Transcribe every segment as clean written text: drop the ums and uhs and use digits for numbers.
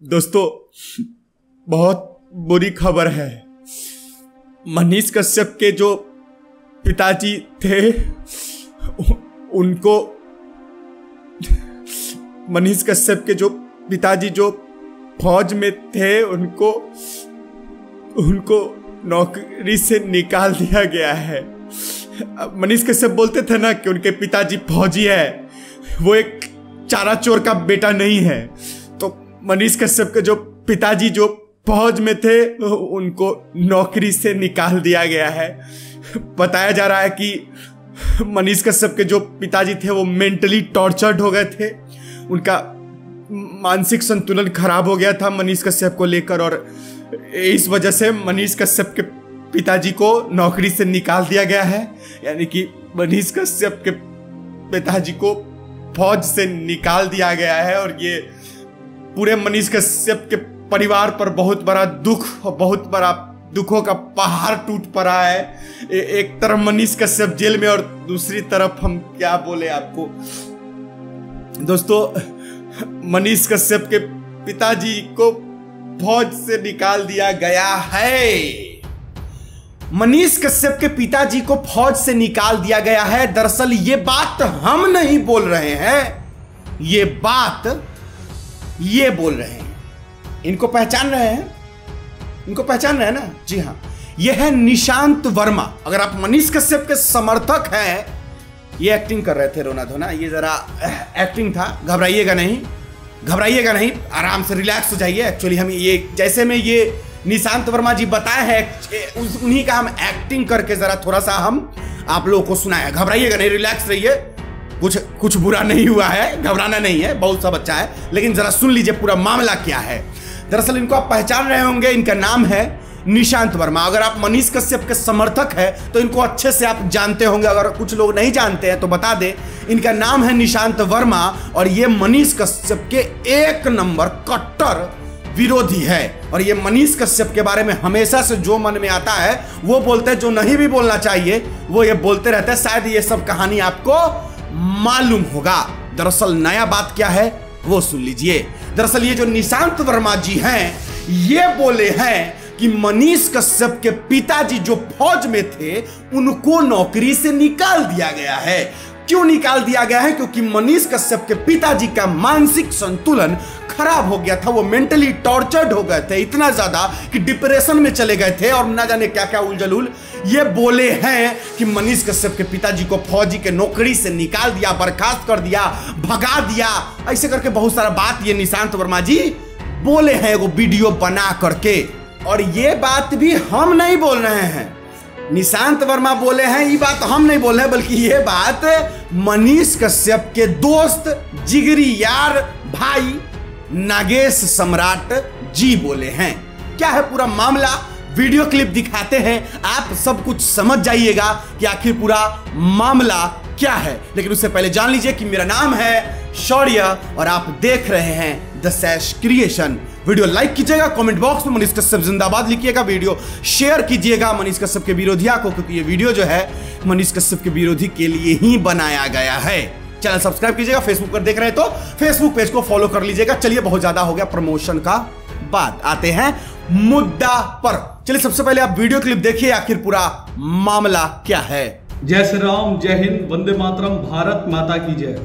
दोस्तों, बहुत बुरी खबर है। मनीष कश्यप के जो पिताजी थे उनको मनीष कश्यप के जो पिताजी जो फौज में थे उनको नौकरी से निकाल दिया गया है। मनीष कश्यप बोलते थे ना कि उनके पिताजी फौजी है, वो एक चारा चोर का बेटा नहीं है। तो मनीष कश्यप के जो पिताजी जो फौज में थे उनको नौकरी से निकाल दिया गया है। बताया जा रहा है कि मनीष कश्यप के जो पिताजी थे वो मेंटली टॉर्चर्ड हो गए थे, उनका मानसिक संतुलन खराब हो गया था मनीष कश्यप को लेकर, और इस वजह से मनीष कश्यप के पिताजी को नौकरी से निकाल दिया गया है। यानी कि मनीष कश्यप के पिताजी को फौज से निकाल दिया गया है, और ये पूरे मनीष कश्यप के परिवार पर बहुत बड़ा दुख और बहुत बड़ा दुखों का पहाड़ टूट पड़ा है। एक तरफ मनीष कश्यप जेल में और दूसरी तरफ हम क्या बोले आपको दोस्तों, मनीष कश्यप के पिताजी को फौज से निकाल दिया गया है। मनीष कश्यप के पिताजी को फौज से निकाल दिया गया है। दरअसल ये बात हम नहीं बोल रहे हैं, ये बात ये बोल रहे हैं। इनको पहचान रहे हैं, इनको पहचान रहे हैं ना? जी हाँ, ये है निशांत वर्मा। अगर आप मनीष कश्यप के समर्थक हैं, ये एक्टिंग कर रहे थे रोना धोना, ये जरा एक्टिंग था, घबराइएगा नहीं, घबराइएगा नहीं, आराम से रिलैक्स हो जाइए। एक्चुअली हम ये जैसे में ये निशांत वर्मा जी बताए हैं उन्हीं का हम एक्टिंग करके जरा थोड़ा सा हम आप लोगों को सुनाया। घबराइएगा नहीं, रिलैक्स रहिए, कुछ बुरा नहीं हुआ है, घबराना नहीं है, बहुत सब अच्छा है। लेकिन जरा सुन लीजिए पूरा मामला क्या है। दरअसल इनको आप पहचान रहे होंगे, इनका नाम है निशांत वर्मा। अगर आप मनीष कश्यप के समर्थक हैं तो इनको अच्छे से आप जानते होंगे, अगर कुछ लोग नहीं जानते हैं तो बता दें, इनका नाम है निशांत वर्मा, और ये मनीष कश्यप के एक नंबर कट्टर विरोधी है। और ये मनीष कश्यप के बारे में हमेशा से जो मन में आता है वो बोलते हैं, जो नहीं भी बोलना चाहिए वो ये बोलते रहते हैं। शायद ये सब कहानी आपको मालूम होगा। दरअसल नया बात क्या है वो सुन लीजिए। दरअसल ये जो निशांत वर्मा जी हैं, ये बोले हैं कि मनीष कश्यप के पिताजी जो फौज में थे उनको नौकरी से निकाल दिया गया है। क्यों निकाल दिया गया है? क्योंकि मनीष कश्यप के पिताजी का मानसिक संतुलन खराब हो गया था, वो मेंटली टॉर्चर्ड हो गए थे, इतना ज्यादा कि डिप्रेशन में चले गए थे और ना जाने क्या क्या उलझलूल। ये बोले हैं कि मनीष कश्यप के पिताजी को फौजी के नौकरी से निकाल दिया, बर्खास्त कर दिया, भगा दिया, ऐसे करके बहुत सारा बात ये निशांत वर्मा जी बोले हैं वो वीडियो बना करके। और ये बात भी हम नहीं बोल रहे हैं, निशांत वर्मा बोले हैं, ये बात हम नहीं बोल रहे हैं, बल्कि ये बात मनीष कश्यप के दोस्त, जिगरी यार, भाई नागेश सम्राट जी बोले हैं। क्या है पूरा मामला, वीडियो क्लिप दिखाते हैं, आप सब कुछ समझ जाइएगा कि आखिर पूरा मामला क्या है। लेकिन उससे पहले जान लीजिए कि मेरा नाम है शौर्य और आप देख रहे हैं द सैश क्रिएशन। वीडियो लाइक कीजिएगा, कमेंट बॉक्स में मनीष कश्यप जिंदाबाद लिखिएगा, वीडियो शेयर कीजिएगा मनीष कश्यप के विरोधियों को, क्योंकि ये वीडियो जो है मनीष कश्यप के विरोधी के लिए ही बनाया गया है। चैनल सब्सक्राइब कीजिएगा, फेसबुक पर देख रहे हैं तो फेसबुक पेज को फॉलो कर लीजिएगा। चलिए, बहुत ज्यादा हो गया प्रमोशन का बात, आते हैं मुद्दा पर। चलिए सबसे पहले आप वीडियो क्लिप देखिए, आखिर पूरा मामला क्या है। जय श्री राम, जय हिंद, वंदे मातरम, भारत माता की जय।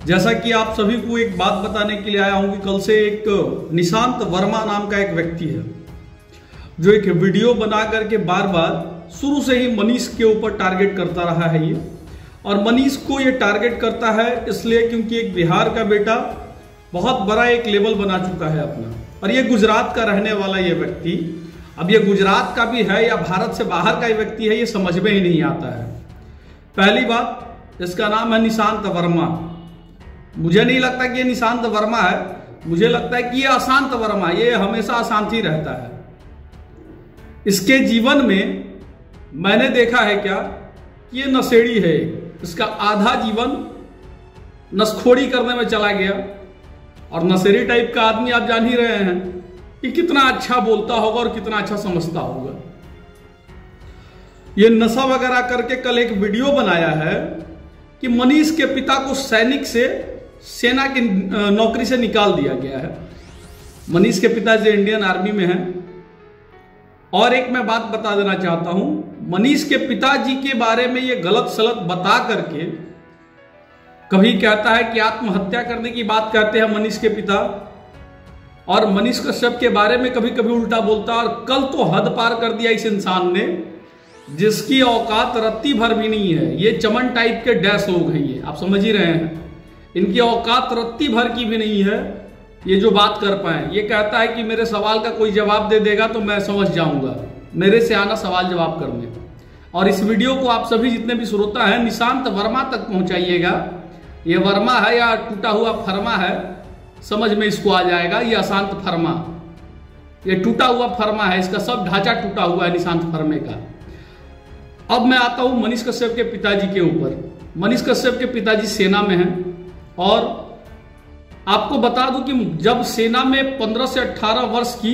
जैसा कि आप सभी को एक बात बताने के लिए आया हूं कि कल से एक निशांत वर्मा नाम का एक व्यक्ति है जो एक वीडियो बना करके बार बार शुरू से ही मनीष के ऊपर टारगेट करता रहा है ये। और मनीष को ये टारगेट करता है इसलिए क्योंकि एक बिहार का बेटा बहुत बड़ा एक लेवल बना चुका है अपना, और ये गुजरात का रहने वाला ये व्यक्ति, अब ये गुजरात का भी है या भारत से बाहर का व्यक्ति है ये समझ में ही नहीं आता है। पहली बात, इसका नाम है निशांत वर्मा। मुझे नहीं लगता कि ये निशांत वर्मा है, मुझे लगता है कि ये अशांत वर्मा, ये हमेशा अशांत ही रहता है। इसके जीवन में मैंने देखा है क्या कि ये नशेड़ी है, इसका आधा जीवन नशखोरी करने में चला गया। और नशेड़ी टाइप का आदमी आप जान ही रहे हैं कि कितना अच्छा बोलता होगा और कितना अच्छा समझता होगा। ये नशा वगैरह करके कल एक वीडियो बनाया है कि मनीष के पिता को सैनिक से सेना की नौकरी से निकाल दिया गया है। मनीष के पिताजी इंडियन आर्मी में हैं। और एक मैं बात बता देना चाहता हूं, मनीष के पिताजी के बारे में ये गलत सलत बता करके कभी कहता है कि आत्महत्या करने की बात कहते हैं मनीष के पिता, और मनीष कश्यप के बारे में कभी कभी उल्टा बोलता है। और कल तो हद पार कर दिया इस इंसान ने, जिसकी औकात रत्ती भर भी नहीं है। ये चमन टाइप के डैश लोग हैं, ये आप समझ ही रहे हैं, इनकी औकात रत्ती भर की भी नहीं है ये जो बात कर पाए। ये कहता है कि मेरे सवाल का कोई जवाब दे देगा तो मैं समझ जाऊंगा, मेरे से आना सवाल जवाब करने। और इस वीडियो को आप सभी जितने भी श्रोता हैं निशांत वर्मा तक पहुंचाइएगा। ये वर्मा है या टूटा हुआ फरमा है, समझ में इसको आ जाएगा। ये अशांत फरमा, ये टूटा हुआ फरमा है, इसका सब ढांचा टूटा हुआ है निशांत फरमे का। अब मैं आता हूं मनीष कश्यप के पिताजी के ऊपर। मनीष कश्यप के पिताजी सेना में हैं, और आपको बता दूं कि जब सेना में 15 से 18 वर्ष की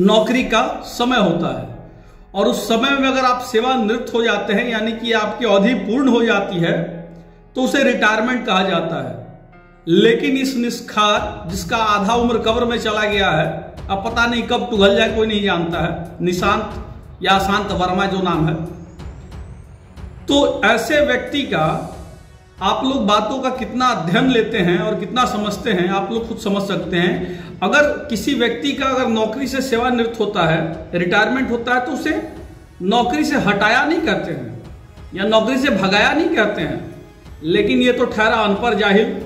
नौकरी का समय होता है, और उस समय में अगर आप सेवानिवृत्त हो जाते हैं, यानी कि आपकी अवधि पूर्ण हो जाती है, तो उसे रिटायरमेंट कहा जाता है। लेकिन इस निष्खार जिसका आधा उम्र कब्र में चला गया है, अब पता नहीं कब टुघल जाए कोई नहीं जानता है, निशांत या शांत वर्मा जो नाम है, तो ऐसे व्यक्ति का आप लोग बातों का कितना अध्ययन लेते हैं और कितना समझते हैं आप लोग खुद समझ सकते हैं। अगर किसी व्यक्ति का अगर नौकरी से सेवानिवृत्त होता है, रिटायरमेंट होता है, तो उसे नौकरी से हटाया नहीं कहते हैं या नौकरी से भगाया नहीं कहते हैं। लेकिन ये तो ठहरा अनपढ़ जाहिल,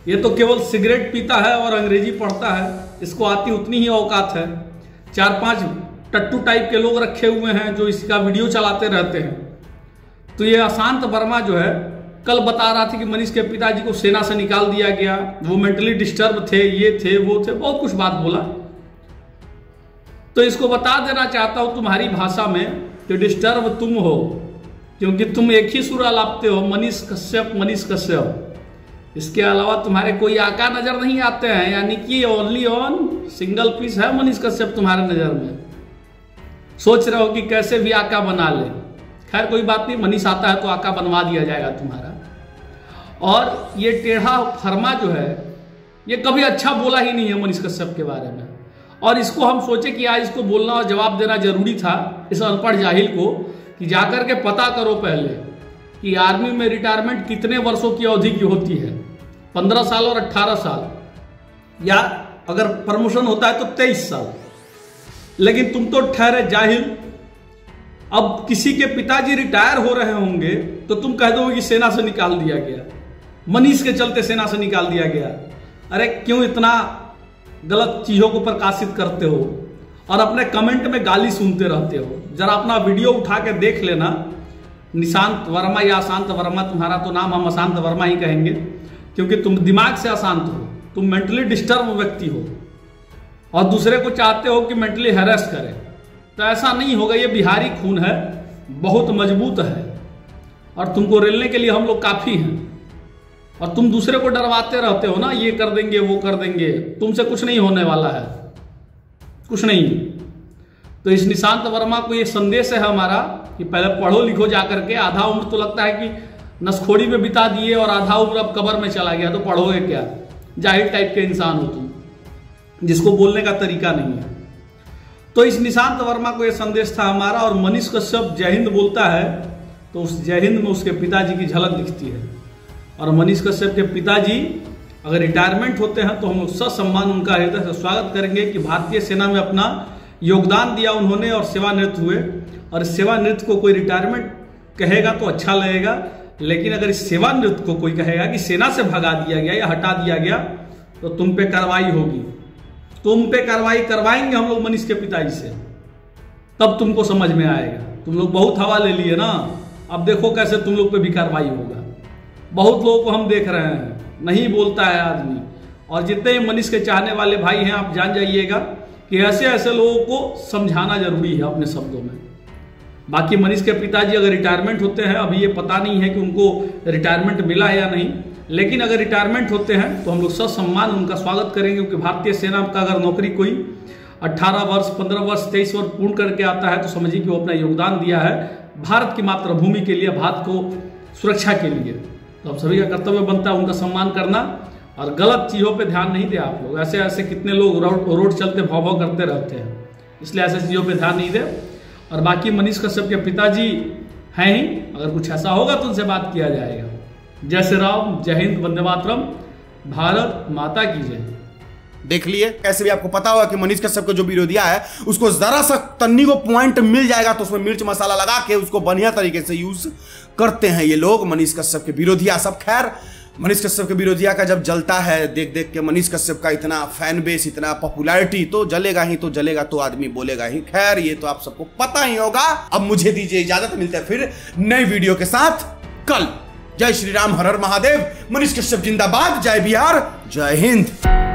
ये तो केवल सिगरेट पीता है और अंग्रेजी पढ़ता है, इसको आती उतनी ही औकात है। 4-5 टट्टू टाइप के लोग रखे हुए हैं जो इसका वीडियो चलाते रहते हैं। तो ये अशांत वर्मा जो है कल बता रहा था कि मनीष के पिताजी को सेना से निकाल दिया गया, वो मेंटली डिस्टर्ब थे, ये थे वो थे, बहुत कुछ बात बोला। तो इसको बता देना चाहता हूं तुम्हारी भाषा में कि डिस्टर्ब तुम हो, क्योंकि तुम एक ही सुर अलापते हो, मनीष कश्यप मनीष कश्यप। इसके अलावा तुम्हारे कोई आका नजर नहीं आते हैं, यानी कि ओनली ऑन सिंगल पीस है मनीष कश्यप तुम्हारे नजर में। सोच रहे हो कि कैसे भी आका बना ले, खैर कोई बात नहीं, मनीष आता है तो आका बनवा दिया जाएगा तुम्हारा। और ये टेढ़ा फरमा जो है ये कभी अच्छा बोला ही नहीं है मनीष कश्यप के बारे में, और इसको हम सोचे कि आज इसको बोलना और जवाब देना जरूरी था इस अनपढ़ जाहिल को, कि जाकर के पता करो पहले कि आर्मी में रिटायरमेंट कितने वर्षों की अवधि की होती है, 15 साल और 18 साल, या अगर प्रमोशन होता है तो 23 साल। लेकिन तुम तो ठहरे जाहिल। अब किसी के पिताजी रिटायर हो रहे होंगे तो तुम कह दो कि सेना से निकाल दिया गया, मनीष के चलते सेना से निकाल दिया गया। अरे क्यों इतना गलत चीजों को प्रकाशित करते हो और अपने कमेंट में गाली सुनते रहते हो? जरा अपना वीडियो उठा के देख लेना। निशांत वर्मा या अशांत वर्मा, तुम्हारा तो नाम हम अशांत वर्मा ही कहेंगे, क्योंकि तुम दिमाग से अशांत हो, तुम मेंटली डिस्टर्ब व्यक्ति हो और दूसरे को चाहते हो कि मेंटली हैरेस करे। तो ऐसा नहीं होगा, ये बिहारी खून है, बहुत मजबूत है, और तुमको रेलने के लिए हम लोग काफी हैं। और तुम दूसरे को डरवाते रहते हो ना, ये कर देंगे वो कर देंगे, तुमसे कुछ नहीं होने वाला है, कुछ नहीं। तो इस निशांत वर्मा को ये संदेश है हमारा कि पहले पढ़ो लिखो जाकर के। आधा उम्र तो लगता है कि नसखोड़ी में बिता दिए और आधा उम्र अब कब्र में चला गया, तो पढ़ोगे क्या? जाहिल टाइप के इंसान हो तुम, जिसको बोलने का तरीका नहीं है। तो इस निशांत वर्मा को यह संदेश था हमारा। और मनीष कश्यप जय हिंद बोलता है तो उस जय हिंद में उसके पिताजी की झलक दिखती है। और मनीष कश्यप के पिताजी अगर रिटायरमेंट होते हैं तो हम ससम्मान उनका हृदय से स्वागत करेंगे कि भारतीय सेना में अपना योगदान दिया उन्होंने और सेवानिवृत्त हुए। और सेवानिवृत्त को कोई रिटायरमेंट कहेगा तो अच्छा लगेगा, लेकिन अगर इस सेवानिवृत्त को कोई कहेगा कि सेना से भगा दिया गया या हटा दिया गया तो तुम पे कार्रवाई होगी। तुम पे कार्रवाई करवाएंगे हम लोग मनीष के पिताजी से, तब तुमको समझ में आएगा। तुम लोग बहुत हवा ले लिए ना, अब देखो कैसे तुम लोग पे भी कार्रवाई होगा। बहुत लोगों को हम देख रहे हैं, नहीं बोलता है आदमी। और जितने मनीष के चाहने वाले भाई हैं, आप जान जाइएगा कि ऐसे ऐसे लोगों को समझाना जरूरी है अपने शब्दों में। बाकी मनीष के पिताजी अगर रिटायरमेंट होते हैं, अभी ये पता नहीं है कि उनको रिटायरमेंट मिला है या नहीं, लेकिन अगर रिटायरमेंट होते हैं तो हम लोग ससम्मान उनका स्वागत करेंगे। क्योंकि भारतीय सेना का अगर नौकरी कोई 18 वर्ष 15 वर्ष 23 वर्ष पूर्ण करके आता है तो समझिए कि वो अपना योगदान दिया है भारत की मातृभूमि के लिए, भारत को सुरक्षा के लिए। तो अब सभी का कर्तव्य बनता है उनका सम्मान करना। और गलत चीजों पे ध्यान नहीं दे आप लोग। ऐसे ऐसे कितने लोग रोड चलते भाव भाव करते रहते हैं, इसलिए ऐसे चीजों पे ध्यान नहीं दे। और बाकी मनीष कश्यप के पिताजी हैं ही, अगर कुछ ऐसा होगा तो उनसे बात किया जाएगा। जय श्री राम, जय हिंद, वंदे मातरम, भारत माता की जय। देख लिए कैसे भी आपको पता होगा कि मनीष कश्यप का जो विरोधिया है उसको जरा सा तन्नी को पॉइंट मिल जाएगा तो उसमें मिर्च मसाला लगा के उसको बढ़िया तरीके से यूज करते हैं ये लोग, मनीष कश्यप के विरोधिया सब। खैर, मनीष कश्यप के विरोधिया का जब जलता है देख देख के मनीष कश्यप का इतना फैन बेस, इतना पॉपुलैरिटी, तो जलेगा ही, तो जलेगा तो आदमी बोलेगा ही। खैर, ये तो आप सबको पता ही होगा। अब मुझे दीजिए इजाजत, मिलते हैं फिर नई वीडियो के साथ कल। जय श्री राम, हर हर महादेव, मनीष कश्यप जिंदाबाद, जय बिहार, जय हिंद।